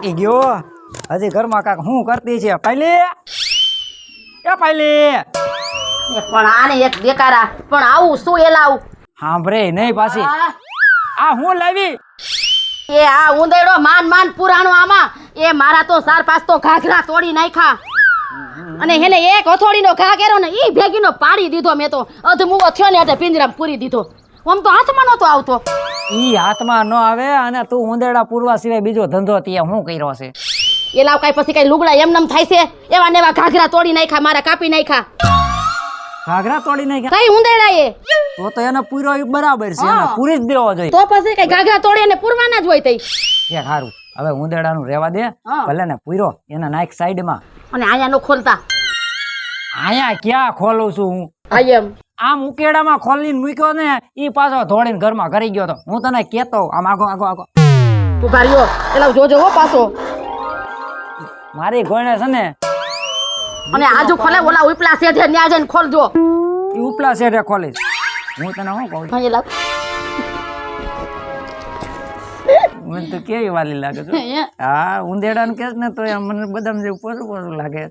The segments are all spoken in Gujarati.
થાકી ગયો હજી ઘરમાં કાક હું કરતી છે પહેલી એ પહેલી પણ આને એક દેકારા પણ આવું શું એલાવ સાંભળે નહીં પાછી આ હું લાવી એ આ ઉંદેડો માન પુરાણો આમાં એ મારા તો 4-5 તો ઘાઘરા તોડી નાખ્યા અને હેને એક હથોડીનો ઘા કર્યો ને ઈ ભેગીનો પાડી દીધો મેં તો અધમુવો થયો ને એટલે પિંજરામાં પૂરી દીધો આમ તો હાથમાં નતો આવતો ઈ હાથમાં ન આવે અને તું ઉંદેડા પૂરવા સિવાય બીજો ધંધો ત્યાં હું કર્યો છે એલાવ કાઈ પછી કઈ લુગડા એમનેમ થાય છે એવા ને એવા ઘાઘરા તોડી નાખ્યા મારા કાપી નાખ્યા ઘાઘરા તોડી નાખ્યા કઈ ઉંદેડા એ તો એને પૂરો બરાબર છે એને પૂરી જ દેવો જોઈએ તો પછી કઈ ઘાઘરા તોડી અને પૂરવાના જ હોય તઈ કે સારું હવે ઉંદેડાનું રહેવા દે ભલે ને પૂરો એના નાખ સાઈડમાં અને આયા નો ખોલતા આયા ક્યાં ખોલું છું હું આયમ આમ ઉકેડામાં ખોલીને મૂક્યો ને ઈ પાછો ધોડીને ઘરમાં કરી ગયો તો હું તને કેતો આમ આગો ઉભા રહ્યો એલાવ જોજો હો પાછો મારી ગોણે છે ને અને આજુ ખોલે ઓલા ઉપલા શેઠે ન્યા જઈને ખોલજો ઈ ઉપલા શેઠે ખોલીશ હું તને શું કહું હા એલાવ મને તો કેવી વાલી લાગે છે હા ઉંદેડાનું કેસ ને તો મને બદામ જેવું પોસું લાગે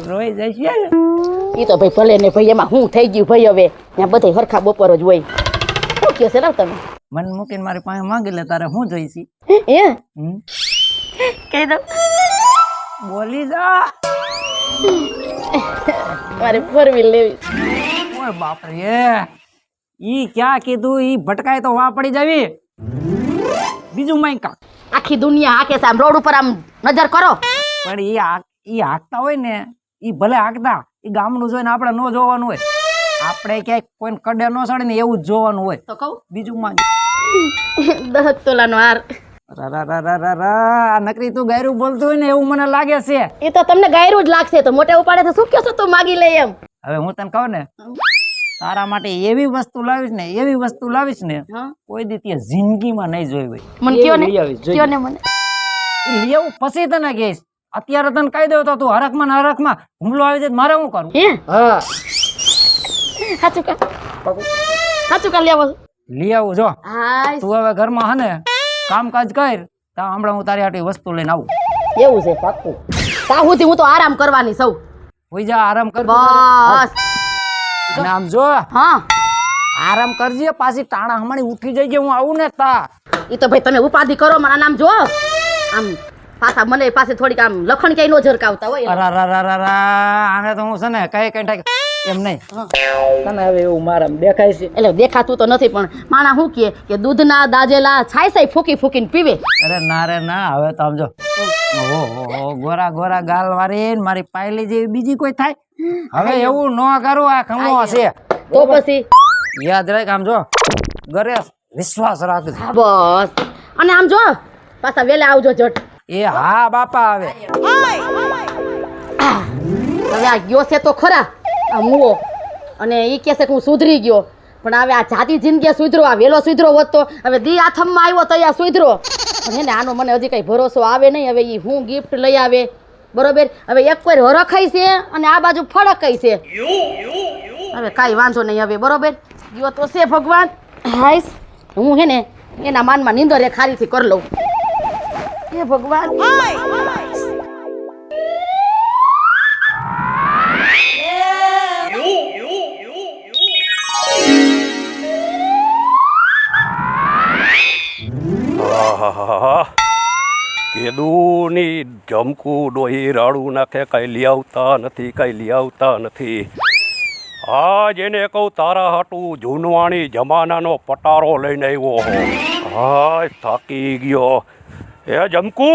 રોઈ જાય છે ઈ તો ભાઈ ભલે ને ભાઈ એમાં હું થઈ ગયું ભાઈ હવે ત્યાં બધે હરખા બપોર જ હોય શું કહો છે રાવ તમે મન મૂકીને મારી પાસે માંગી લે તારે હું જોઈશી એ કહી દો બોલી જા મારે 4 વ્હીલ લેવી ઓય બાપ રે ઈ ક્યાં કીધું ઈ ભટકાય તો વા પડી જાવી બીજું માઈકા આખી દુનિયા હાકે છે આમ રોડ ઉપર આમ નજર કરો પણ ઈ હાકતા હોય ને ઈ ભલે હાકતા ઈ ગામનું જોઈને આપણે ન જોવાનું હોય આપણે ક્યાંય કોઈને કડે ન સડે ને એવું જ જોવાનું હોય તો કહું બીજું માં 10 તોલાનો હાર આ નકરી તું ગાયરું બોલતું હોય ને એવું મને લાગે છે એ તો તમને ગાયરું જ લાગશે તો મોટે ઉપાડે તો શું કહો છો તું માગી લે એમ હવે હું તને કહું ને તારા માટે એવી વસ્તુ લાવીશ ને કોઈ દી તે જિંદગીમાં નહીં જોઈ હોય મને કયો ને મને લઈ આવું પછી તને કહીશ અત્યારે તને કહી દઉં તો તું હરખમાં ને હરખમાં હુમલો આવી જાય મારે શું કરું હા સાચું કા લઈ આવું જો હા તું હવે ઘરમાં હે ને કામકાજ કર તો હમણાં હું તારી હાટુ વસ્તુ લઈને આવું એવું છે પાક્કું તા સુધી હું તો આરામ કરવાની સૌ હોઈ જા આરામ કર બસ અને આમ જો હા આરામ કરજે પાછી ટાણા હમણાં ઉઠી જઈએ હું આવું ને તા ઈ તો ભાઈ તમે ઉપાધિ કરો મારા નામ જો આમ પાછા મને પાસે થોડીક આમ લખણ ક્યાંય નો ઝરકાવતા હોય આને તો હું છે ને કઈ એમ નહીં તને હવે એવું મારા દેખાય છે એટલે દેખાતું તો નથી પણ માણા શું કે દૂધના દાજેલા છાય ફૂકીને પીવે અરે ના રે ના હવે તો આમ જો ગોરા ગોરા ગાલ વાળી મારી પાયલી જેવી બીજી કોઈ થાય હવે એવું ન કરું આ ખમો હશે તો પછી યાદ રાખ આમ જો ઘરે વિશ્વાસ રાખજો બસ અને આમ જો પાછા વેલા આવજો જટ એ હા બાપા આવે હવે આ ગયો છે તો ખરા આ મુવો અને ઈ કહે છે કે હું સુધરી ગયો પણ હવે આ જાતિ જિંદગી સુધરો આ વેલો સુધરો હોત તો હવે દી આથમમાં આવ્યો તો આ સુધરો પણ હે ને આનો મને હજી કઈ ભરોસો આવે નહીં હવે ઈ હું ગિફ્ટ લઈ આવે બરોબર હવે એક કોઈ હરખાઈ છે અને આ બાજુ ફળકાઈ છે હવે કાંઈ વાંધો નહીં હવે બરોબર ગયો તો છે ભગવાન હાઈસ હું હે ને એના માનમાં નીંદર એક ખારીથી કરી લઉં હે ભગવાન કેદુની જમકું ડોહી રાડું નાખે કઈ લઈ આવતા નથી આ જેને કહું તારા હાટું જૂનવાણી જમાનાનો પટારો લઈને આવ્યો હા થાકી ગયો એ જમકુ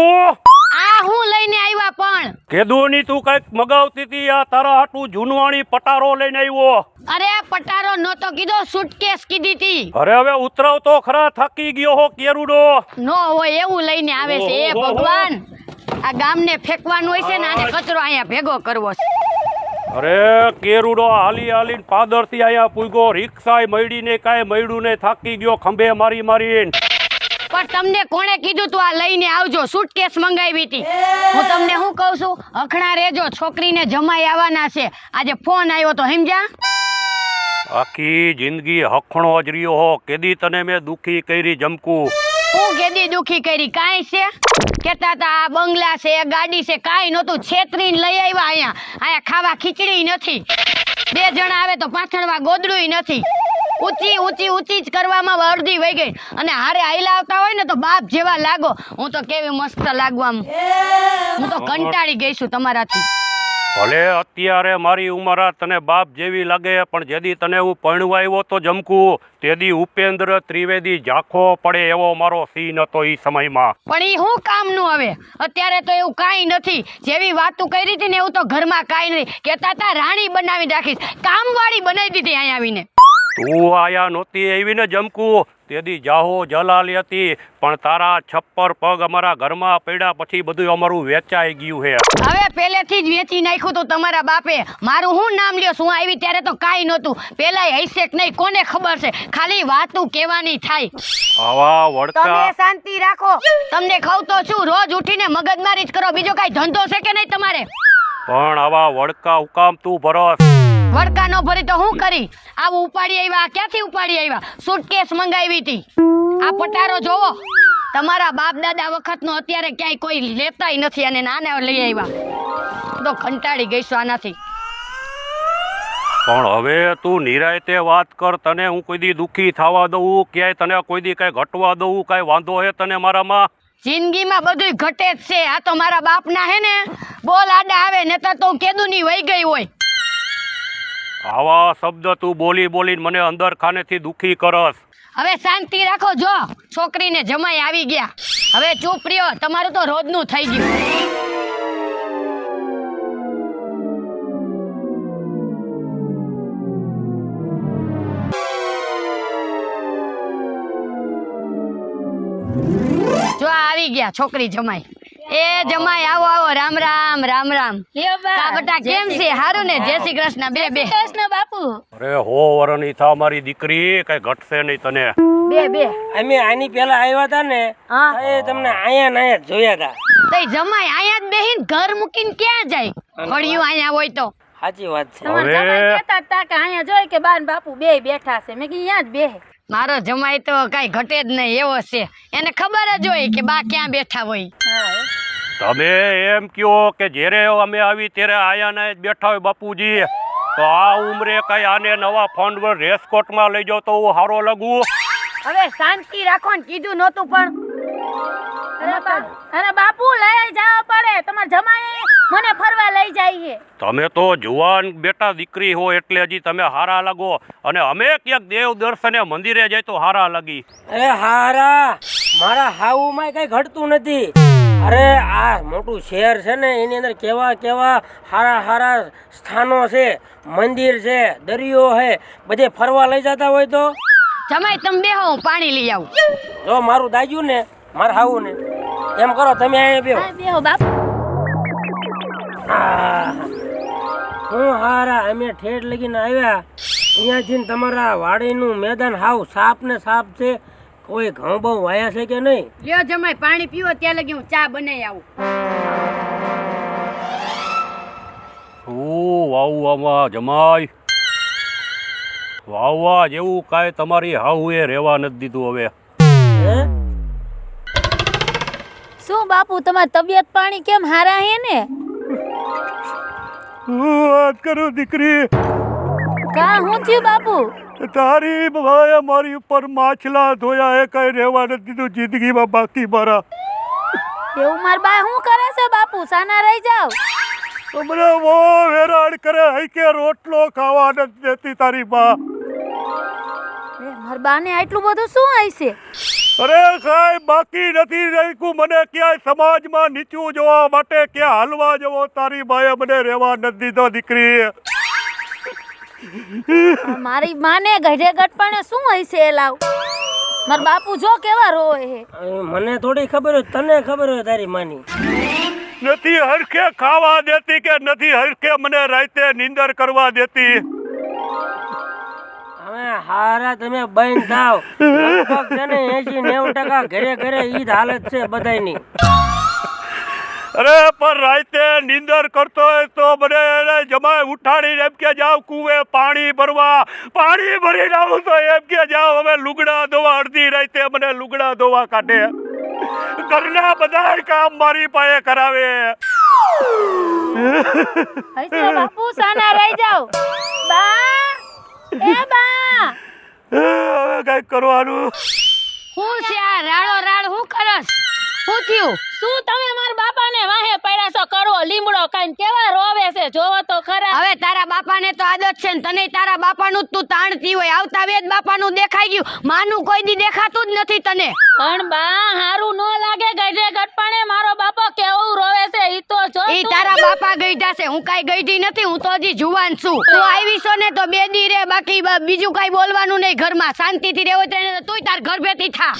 આ હું લઈને આવ્યા પણ કેદુની તું કઈક મગાવતી હતી આ તારા હાટું જૂનવાણી પટારો લઈને આવ્યો અરે પટારો નતો કીધો સુટકેસ કીધી હતી અરે હવે ઉતરાવ તો ખરા થાકી ગયો હો કેરુડો નો હોય એવું લઈને આવે છે એ ભગવાન આ ગામને ફેંકવાનું હોય છે ને આને કચરો અહીંયા ભેગો કરવો છે અરે કેરુડો હાલીને પાદરથી આયા પૂગો રિક્ષાય મયડીને કાંઈ મયડું ને થાકી ગયો ખંભે મારીને પણ તમને કોણે કીધું તું આ લઈને આવજો સુટકેસ મંગાવી હતી હું તમને શું કહું છું અખણા રેજો છોકરીને જમાઈ આવવાના છે આજે ફોન આવ્યો તો સમજ્યા આખી જિંદગી હખણો જ રહ્યો હો કેદી તને મેં દુખી કરી જમકું હું કેદી દુખી કરી કાંઈ છે કેતા તા આ બંગલા છે ગાડી છે કાંઈ નહોતું છેતરીને લઈ આવ્યા અહીંયા ખાવા ખીચડી નથી 2 જણા આવે તો પાછળમાં ગોદડું નથી ઊંચી ઊંચી ઊંચી જ કરવામાં અડધી વહી ગઈ અને હારે આઈલા આવતા હોય ને તો બાપ જેવા લાગો હું તો કેવી મસ્ત લાગુ આમ હું તો કંટાળી ગઈ છું તમારાથી ભલે અત્યારે મારી ઉંમર તને બાપ જેવી લાગે પણ જેદી તને હું પરણવા આવ્યો તો જમકું તેદી ઉપેન્દ્ર ત્રિવેદી ઝાંખો પડે એવો મારો સીન હતો એ સમયમાં. પણ ઈ શું કામનું હવે અત્યારે તો એવું કાંઈ નથી જેવી વાતું કરી હતી ને એવું તો ઘરમાં કાંઈ નહીં કહેતા હતા રાણી બનાવી રાખીશ કામવાળી બનાવી દીધી અહીંયા આવીને. તું આયા નહોતી આવી ને જમકું તેદી જાહો જલાલી હતી પણ તારા છપ્પર પગ અમારા ઘરમાં પડ્યા પછી બધું અમારું વેચાઈ ગયું છે. હવે પહેલેથી જ વેચી નાખ્યું તું તમારા બાપે મારું હું નામ લ્યો શું આવી ત્યારે તો કાંઈ નહોતું પેલાય હૈસે કે નહીં કોને ખબર છે ખાલી વાતું કહેવાની થાય. આવા વડકા તમે શાંતિ રાખો તમને કહું તો શું રોજ ઉઠીને મગજમારી જ કરો બીજો કાંઈ ધંધો છે કે નહીં તમારે પણ આવા વડકા હુકામ તું ભરસ વડકા નો ભરી તો હું કરી આવું ઉપાડી આવ્યા ક્યાંથી ઉપાડી આવ્યા સુટકેસ મંગાવી હતી આ પટારો જોવો તમારા બાપ દાદા વખતનો અત્યારે ક્યાંય કોઈ લેતાય નથી અને નાના લઈ આવ્યા તો કંટાળી ગઈ છું આનાથી. પણ હવે તું નિરાયતે વાત કર તને હું કોઈ દી દુખી થવા દઉં ક્યાંય તને કોઈ દી કઈ ઘટવા દઉં કઈ વાંધો હે તને મારામાં જિંદગીમાં બધું ઘટે જ છે આ તો મારા બાપના હે ને બોલ આડા આવે ને તો કેદુની વહી ગઈ હોય. આવા શબ્દ તું બોલી બોલીને મને અંદર ખાનેથી દુખી કરસ. હવે શાંતિ રાખો જો છોકરીને જમાઈ આવી ગયા હવે ચૂપ રહ્યો તમારું તો રોજનું થઈ ગયું. જો આવી ગયા છોકરી જમાઈ એ જમાઈ આવો આવો રામ રામ રામ રામ કા બટા કેમ છે હારું ને જય શ્રી કૃષ્ણ બે બે કૃષ્ણ બાપુ અરે હો વરની થા મારી દીકરી કઈ ઘટશે નહીં તને બે બે અમે આની પેલા આવ્યા હતા ને એ તમને આયા ના આયા જોયા હતા તઈ જમાઈ આયા જ બેહીન ઘર મૂકીને ક્યાં જાય ફળિયું આયા હોય તો સાચી વાત છે તમારા જમાઈ કહેતા હતા કે અહીંયા જોઈ કે બાન બાપુ બેય બેઠા છે મેં કીધું અહીંયા જ બેહે મારો જમાઈ તો કાઈ ઘટે જ નહીં એવો છે એને ખબર જ હોય કે બા ક્યાં બેઠા હોય. તમે એમ કયો કે જ્યારે અમે આવી ત્યારે આયા ને બેઠા હોય બાપુજી તો આ ઉંમરે કઈ આને નવા ફંડ રેસકોટમાં લઈ જાવ તો હું હારો લાગુ. હવે શાંતિ રાખો ને કીધું નહોતું પણ અરે બાપુ લઈ જવા પડે તમારા જમાઈ મને ફરવા લઈ જાય છે. તમે તો જુવાન બેટા દીકરી હો એટલે હજી તમે હારા લાગો અને અમે ક્યાંક દેવ દર્શને મંદિરે જાય તો હારા લાગી. અરે હારા મારા હાઉમાં કઈ ઘટતું નથી. અરે આ મોટું શહેર છે ને એની અંદર કેવા કેવા હારા હારા સ્થાનો છે મંદિર છે દરિયો છે બધે ફરવા લઈ જતા હોય તો જમાઈ તમે બેહો હું પાણી લઈ આવું. જો મારું દાજ્યું ને મારા હાઉ ને એમ કરો તમે અહીંયા બેહો બેહો બાપુ હું હારા અમે ઠેઠ લગીને આવ્યા અહીંયાથી તમારા વાડીનું મેદાન હાવ સાપ ને સાપ છે કોઈ ઘઉં બહુ વાયા છે કે નહીં લ્યો જમાઈ પાણી પીવો ત્યાં લગી હું ચા બનાવી આવું. શું વાવવામાં જમાય વાવવા જેવું કાંઈ તમારી હાઉએ રહેવા નથી દીધું. હવે હે શું બાપુ તમારી તબિયત પાણી કેમ હારા હે ને હું વાત કરું દીકરી કા હું થયું બાપુ તારી ભાઈએ મારી ઉપર માછલા ધોયા એ કઈ રહેવા નથી દીધું જિંદગીમાં બાકી મારા. એવું માર બા શું કરે છે બાપુ સાના રહી જાવ મને બહુ હેરાન કરે હૈકે રોટલો ખાવા નથી દેતી તારી બા. માર બાને આટલું બધું શું હશે અરે કાંઈ બાકી નથી રાખ્યું મને ક્યાંય સમાજમાં નીચું જોવા માટે ક્યાં હાલવા જવો તારી બાએ મને રહેવા નથી દીધો દીકરી. મારી માને ગઢે ગટપણે શું હશે એ લાવ માર બાપુ જો કેવા રોવે હે મને થોડી ખબર હોય તને ખબર હોય તારી માની નથી હરખે ખાવા દેતી કે નથી હરખે મને રાતે નીંદર કરવા દેતી. હવે હારા તમે બંધ થાવ લગભગ છે ને 80-90% ઘરે ઘરે ઈ જ હાલત છે બધાયની. અરે પણ રાતે નીંદર કરતો હોય તો મને એને જમાય ઉઠાડીને એમ કે જાવ કુવે પાણી ભરીને આવું તો એમ કે જાવ હવે લુગડા ધોવા. અડધી રાતે મને લુગડા ધોવા કાઢે. ઘરના બધા કામ મારી પાસે કરાવે. હશે બાપુ સાના રહી જાવ બા એ બા હવે કઈક કરવાનું. હું છે આ રાડો રાડ હું કરસ હું થયું શું તમે મારા બાપાને વાહે પડ્યા છો કરો લીમડો કાઈ કેવા રોવે છે જોવો તો ખરા. હવે તારા બાપાને તો આદત છે ને તને તારા બાપાનું જ તું તાણતી હોય. આવતા વેદ બાપાનું દેખાઈ ગયું, માનું કોઈ દી દેખાતું જ નથી તને. પણ બા હારું નો લાગે ગઈઢે ગટપણે મારો બાપો કેવું રોવે છે ઈ તો જો ઈ તારા બાપા ગઈઢા છે, હું કાઈ ગઈઢી નથી, હું તો હજી જુવાન છું. તું આવી છો ને તો બે દી રે, બાકી બીજું કાઈ બોલવાનું નહીં ઘરમાં. શાંતિથી રહેવો તો તુંય તાર ઘર ભેતી થા.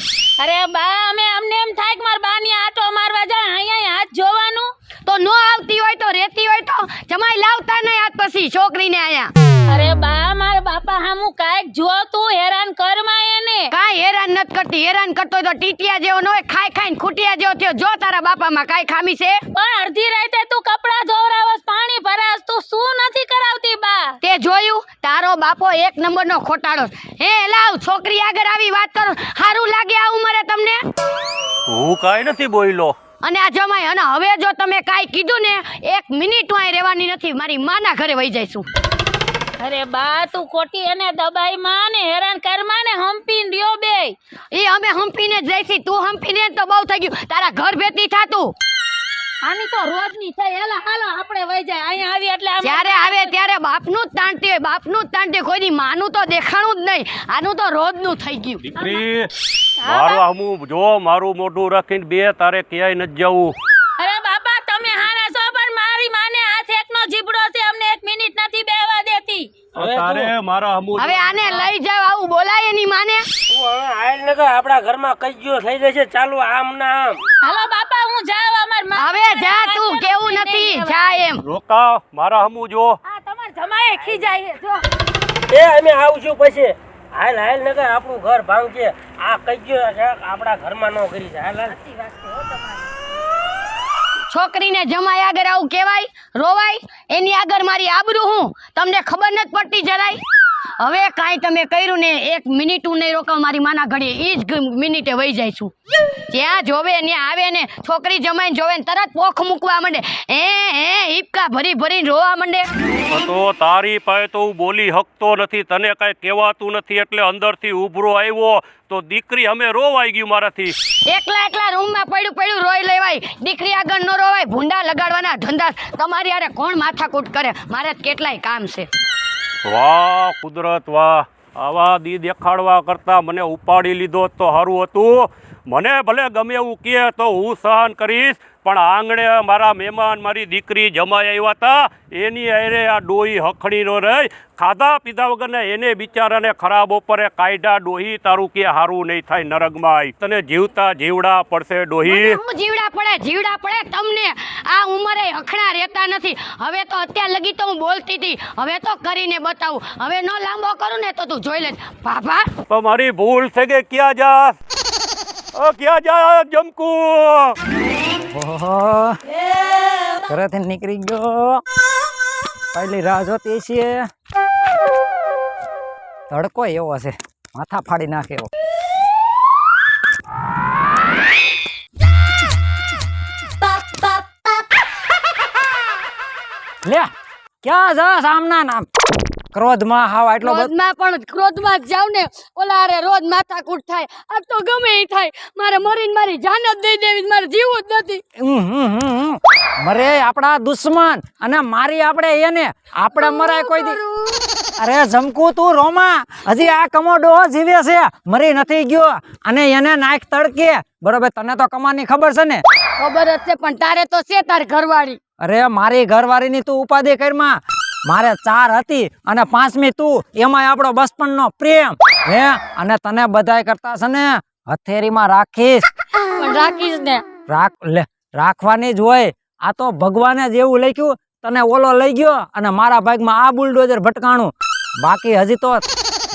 અરે બા અમે અમને એમ થાય કે મારા બાની આટો મારવા જાય અહીંયા હાથ જોવાનું. તો નો આવતી હોય તો રહેતી હોય તો જમાઈ લાવતા નહીં આજ પછી છોકરીને આયા. અરે બા મારા બાપા હામું કાઈક જો તું હેરાન કરમાં એને. કાઈ હેરાન નથી કરતી. હેરાન કરતો હોય તો ટીટિયા જેવો ન હોય, ખાઈ ખાઈને ખૂટિયા જેવો થયો. જો તારા બાપામાં કાઈ ખામી છે? પણ અડધી રાતે તું કપડા ધોવરાવસ પાણી ભરાસ તું શું નથી કરાવતી બા? તે જોયું તારો બાપો એક નંબરનો ખોટાડો છે. હે લાવ છોકરી આગળ આવી વાત કરો. હારું લાગે આ ઉંમરે તમને? હું કાંઈ નથી બોલ્યો. અને આ જમાઈ અને હવે જો તમે કાઈ કીધું ને એક મિનિટ વાય રહેવાની નથી. મારી માના ઘરે વહી જઈશું. અરે બા તું ખોટી એને દબાઈ માં ને હેરાન કરમાં ને હંપીન રહ્યો બે. એ અમે હંપીને જ જઈશી. તું હંપીને તો બહુ થઈ ગયું. તારા ઘર ભેતી થાતું. આની તો રોજની છે. એલા હાલો આપણે વહી જાય. અહીંયા આવી એટલે આમ જ્યારે આવે ત્યારે બાપનું જ તાણતી હોય, બાપનું જ તાણતી. કોઈ દી માનું તો દેખાણું જ નહીં. આનું તો રોજનું થઈ ગયું. દીકરી મારું આમું જો, મારું મોઢું રાખીને બે તારે ક્યાંય નથી જવું. અરે બાપા તમે હારા છો પણ મારી માને હાથ એકનો જીબડો છે, અમને એક મિનિટ નથી બેહવા દેતી. તારે મારા આમું હવે આને લઈ જાવ, આવું બોલાય એની માને? તું હવે આયલ ને આપણા ઘરમાં કજ્જો થઈ જશે ચાલુ આમ ના આમ. હાલો બાપા હું જાવ અમાર માં. હવે જા, તું કેવું નથી જા એમ. રોકા, મારા આમું જો. આ તમાર જમાએ ખીજાય જો. એ અમે આવશું પછી. હાલ હાલ ને આપણું ઘર ભાંગશે. આ કજ્જો છે આપણા ઘરમાં નો કરી છે. હાલ હાલ. છોકરીને જમાઈ આગળ આવું કહેવાય, રોવાય? એની આગળ મારી આબરૂ હું તમને ખબર નથી પડતી જરાય? હવે કાંઈ તમે કર્યું ને એક મિનિટ હું નહીં રોકાવ મારી માના ઘડીએ. એ જ મિનિટે વહી જાય છું. જ્યાં જોવે ને આવે ને છોકરી જમાઈને જોવે ને તરત પોખ મૂકવા માંડે. હિપકા ભરી ભરીને રોવા માંડે. તો તારી પાસે તો હું બોલી શકતો નથી, તને કાંઈ કહેવાતું નથી એટલે અંદરથી ઉભરો આવ્યો તો દીકરી અમે રોવાઈ ગયું મારાથી. એકલા રૂમમાં પડ્યું રોઈ લેવાય. દીકરી આગળ નો રોવાય. ભૂંડા લગાડવાના ધંધા તમારી હારે કોણ માથાકૂટ કરે? મારે કેટલાય કામ છે. વાહ કુદરત વાહ. આવા દી દેખાડવા કરતા મને ઉપાડી લીધો તો સારું હતું. મને ભલે ગમે એવું કહે તો હું સહન કરીશ, પણ આંગણે મારા મહેમાન મારી દીકરી જમાઈ આવ્યા હતા એની હારે આ ડોહી હખડીનો રહી. ખાધા પીધા વગરને એને બિચારાને ખરાબ બપોરે કાઢ્યા. ડોહી તારું કે હારું નહીં થાય નરગમાં. તને જીવતા જીવડા પડશે ડોહી. હું જીવડા પડે તમને. આ ઉંમરે હખણા રહેતા નથી. હવે તો અત્યાર લગી તો હું બોલતી હતી, હવે તો કરીને બતાવું. હવે નો લાંબો કરું ને તો તું જોઈ લે. બાબા તો મારી ભૂલ છે કે ક્યાં જા ક્યાં જા જમકુ? ઓહો, ઘરેથી નીકળી ગયો. પહેલી રાહ જોતી છીએ. તડકો એવો છે, માથા ફાડી નાખે એવો. લે ક્યાં જા સામના નામ? ક્રોધમાં હાવ એટલો બધો. ક્રોધમાં પણ ક્રોધમાં જ જાવ ને. ઓલા રે રોજ માથાકૂટ થાય. આ તો ગમે એ થાય. મારે મરીને મારી જાન જ દઈ દેવી. મારે જીવવું જ નથી. મરે આપણા દુશ્મન અને મારી આપણે એને. આપણે મરાય કોઈ દી. અરે જમકુ તું રોમા, હજી આ કમોડો જીવે છે, મરી નથી ગયો. અને એને નાખ તડકે. બરોબર, તને તો કમાની ખબર છે ને? ખબર જ છે, પણ તારે તો છે તાર ઘરવાળી. અરે મારી ઘરવાળીની તું ઉપાધિ કરમાં. મારે 4 હતી અને 5મી તું. એમાંય આપણો બચપણનો પ્રેમ. હે, અને તને બધાય કરતા છે ને હથેરીમાં રાખીશ. પણ રાખીશ ને. રાખવાની જ હોય. આ તો ભગવાને જેવું લખ્યું તને ઓલો લઈ ગયો અને મારા ભાગમાં આ બુલડોઝર ભટકાણું. બાકી હજી તો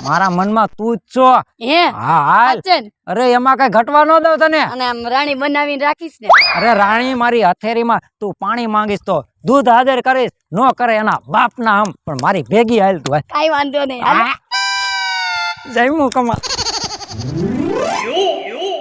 મારા મનમાં તું જ છો. હે હા હાલ. અચન અરે એમાં કઈ ઘટવા ન દઉં તને. અને આમ રાણી બનાવીને રાખીશ ને. અરે રાણી મારી હથેળીમાં તું પાણી માંગીશ તો દૂધ હાજર કરીશ, નો કરે એના બાપના આમ, પણ મારી ભેગી હાલ તું હાલ. કાઈ વાંધો નહીં હાલો. જમ્યું કમા.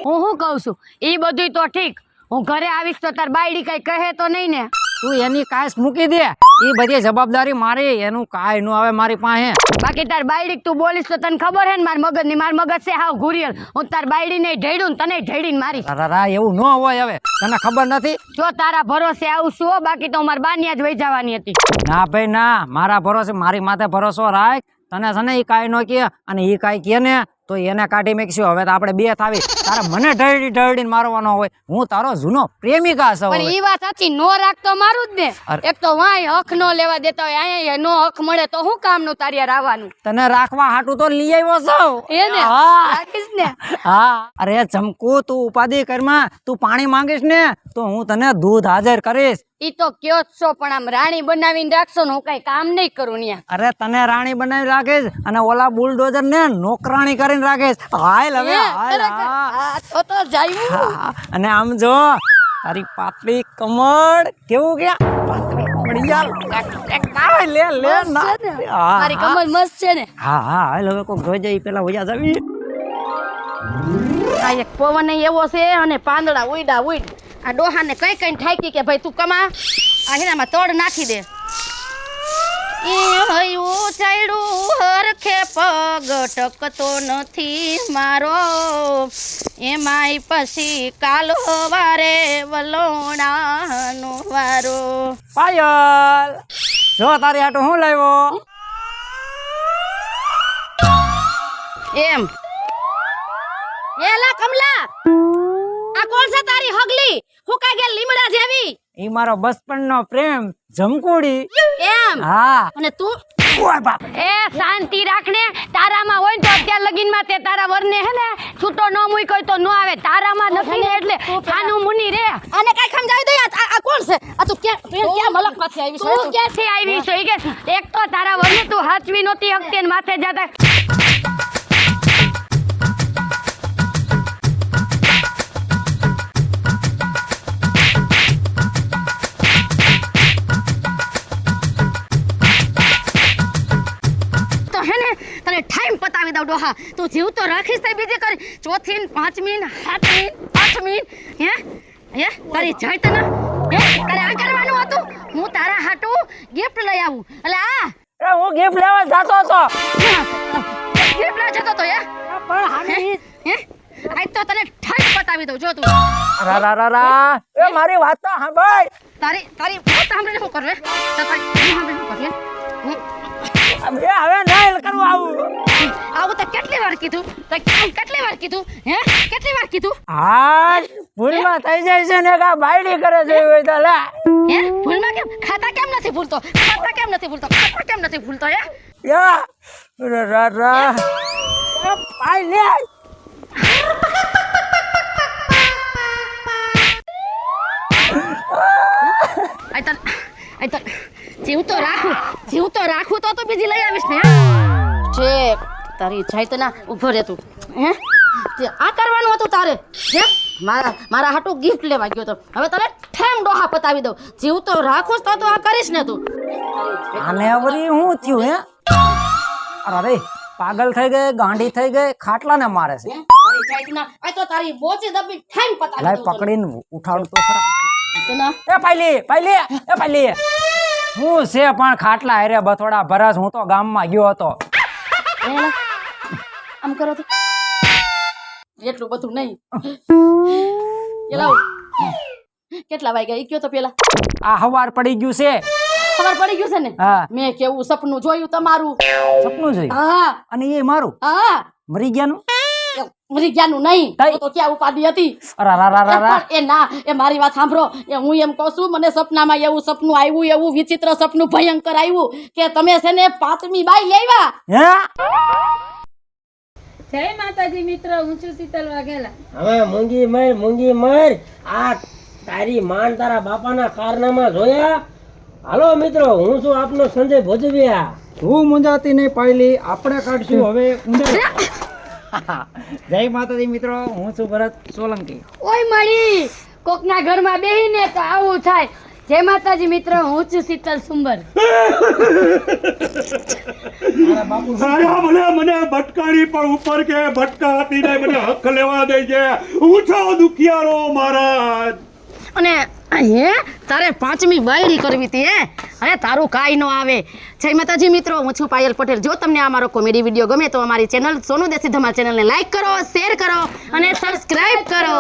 હું શું કહું છું ઈ બધુંય તો ઠીક, હું ઘરે આવીશ તો તાર બાયડી કઈ કહે તો નહીં ને? તું એની કાંઈ મૂકી દે, એ બધી જવાબદારી મારી, એનું કાંઈ ન આવે મારી પાસે. બાકી તાર બાયડી તું બોલીશ તો તને ખબર હે ને માર મગજ છે હાવ ઘુરિયલ. હું તાર બાયડી ને ઢેડું ને તને ઢેડીને મારીશ. રા એવું ન હોય, હવે તને ખબર નથી. જો તારા ભરોસે આવું છું હો, બાકી તો માર બાનિયા જ વહી જવાની હતી. ના ભાઈ ના, મારા ભરોસે, મારી માથે ભરોસો રાખ. તને છે ને એ કાંઈ ન કહે, અને એ કાંઈ કહે ને તો એને કાઢી મેકશું. હવે તો આપણે બે થાવી, તારે મને ઢળીને મારવાનો હોય. હું તારો જૂનો પ્રેમિકા છું. પણ ઈ વાત સાચી, નો રાખતો મારું જ ને. અરે. એક તો વાય હક નો લેવા દેતા હોય, અહીંયા નો હક મળે તો શું કામનું તારી આવવાનું? તને રાખવા હાટું તો લઈ આવ્યો છું. એ ને હા. રાખીશ ને. હા, અરે જમકુ, તું ઉપાધિ કરમાં, તું પાણી માંગીશ ને તો હું તને દૂધ હાજર કરીશ. ઈ તો કયો જ છો, પણ આમ રાણી બનાવીને રાખશો ને હું કઈ કામ નહીં કરું ન્યા. અરે તને રાણી બનાવી રાખીશ, અને ઓલા બુલડોઝર ને નોકરાણી કરીને રાખીશ. હાલ હવે, હાલ. હા. તો જાયું. હા, અને આમ જો તારી પાતળી કમર કેવું કે પાતળી કમર યાર. લે લે ના. હા, મારી કમર મસ્ત છે ને. હા હા, હાલ હવે કોક જોઈ જાય પેલા વયા જાવી. આ એક પવન એવો છે અને પાંદડા ઉઈડા ઉઈડ. આ ડોહાને કઈ કઈ ઠાકી કે ભાઈ તું કમા, આ હીરામાં તડ નાખી દે. એ હયું ચાયડું હરખે પગ ટકતો નથી મારો, એમાંય પછી કાલો વારે વલોણાનો વારો. પાયલ, જો તારી હાટું હું લાવ્યો. એમ એલા કમલા, આ કોણ છે તારી હગલી? હુકાઈ ગયેલ લીમડા જેવી. ઈ મારો બચપનનો પ્રેમ જમકુડી. એમ હા. અને તું? ઓય બાપ. એ શાંતિ રાખને, તારામાં હોય ને તો અત્યાર લગીનમાં તે તારા વરને હે ને છૂટો ન મૂક્યો હોય તો ન આવે. તારામાં નથી ને એટલે ખાનું મુની રે. આને કઈ સમજાવી દે. આ કોણ છે? આ તું ક્યાં મલકમાંથી આવી છે? તું ક્યાંથી આવી છો? ઈ કે એક તો તારા વરને તું હાચવી નહોતી હકતી ને માથે જાતા. તને ટાઈમ પતાવી દઉં ડોહા. તું જીવ તો રાખીશ તઈ બીજી કરી. ચોથી ને પાંચમી ને સાતમી ને આઠમી હે હે તારી જાય તને હે તારે આ કરવાનું હતું. હું તારા હાટું ગિફ્ટ લઈ આવું. એટલે આ હું ગિફ્ટ લેવા જતો હતો. ગિફ્ટ લઈ જતો તો હે હે આજ તો તને ટાઈમ પતાવી દઉં. જો તું રા એ મારી વાત તો સાંભળ. તારી વાત સાંભળીને શું કરવે? તારી સાંભળીને શું કરવે? એ હવે નહીં કરવું આવું. આવું તો કેટલી વાર કીધું? તો કેટલી વાર કીધું? હે કેટલી વાર કીધું? હા, ભૂલમાં થઈ જાય છે ને કા બાયડી કરે છે હોય તો લે. હે ભૂલમાં કેમ? ખાતા કેમ નથી ભૂલતો? ખાતા કેમ નથી ભૂલતો? ખાતા કેમ નથી ભૂલતો? હે યા રા એ પાઈ લે. આઈ તો જીવ તો રાખું તો બીજી લઈ આવીશ ને. છે તારી જાયતના ઊભો રહે તું. હે તે આ કરવાનું હતું તારે. હે મારા હાટું ગિફ્ટ લેવા ગયો તો. હવે તને ઠેમ ડોહા પતાવી દઉં. જીવ તો રાખું તો આ કરીશ ને તું. આને વળી હું થયું હે? અરે પાગલ થઈ ગઈ, ગાંડી થઈ ગઈ, ખાટલાને મારે છે. તારી જાયતના આ તો તારી બોચી દબી ઠેમ પતાવી લાય દઉં. પકડીને ઉઠાડું તો ખરા. તને એ પાયલી હું છે પણ ખાટલા હારે બથોડા ભરસ. હું તો ગામમાં ગયો હતો. આમ કરો તો એટલું બધું નહીં. એલા કેટલા વાગ્યા ઈ કયો તો પેલા? આ હવાર પડી ગયું છે. ખબર પડી ગયું છે ને? હા. મેં કેવું સપનું જોયું તમારું. સપનું જોયું? હા અને એ મારું હા મરી ગયાનું? મરી ગયાનું નહીં. તઈ. તો ક્યાં ઉપાધિ હતી? રા એ ના એ મારી વાત સાંભળો. એ હું એમ કહું છું, મને સપનામાં એવું સપનું આવ્યું, એવું વિચિત્ર સપનું ભયંકર આવ્યું કે તમે છે ને 5મી બાઈ લેવા. હે જય માતાજી મિત્રો, હું છું શીતલ વાઘેલા. હવે મૂંગી મર આ તારી માન તારા બાપાના કારનામા જોયા. હાલો મિત્રો, હું છું આપનો સંજય ભોજવિયા. તું મુંજાતી નહીં પાયલી, આપણે કાઢશું હવે ઊંધા. જય માતાજી મિત્રો, હું છું ભરત સોલંકી. ઓય મળી કોકના ઘરમાં બેહીને તો આવું થાય. જય માતાજી મિત્રો, હું છું શીતલ સુંબર. મને ભટકાડી પણ ઉપર કે ભટકાતી નહીં, મને હક લેવા દે છે. હું છું દુખિયારો મહારાજ. અને હે તારે પાંચમી બાયડી કરવી હતી હે? અરે તારું કાંઈ ન આવે. જય માતાજી મિત્રો, હું છું પાયલ પટેલ. જો તમને આ મારો કોમેડી વિડીયો ગમે તો અમારી ચેનલ સોનુ દેશી ધમાલ ચેનલને લાઈક કરો, શેર કરો અને સબસ્ક્રાઇબ કરો.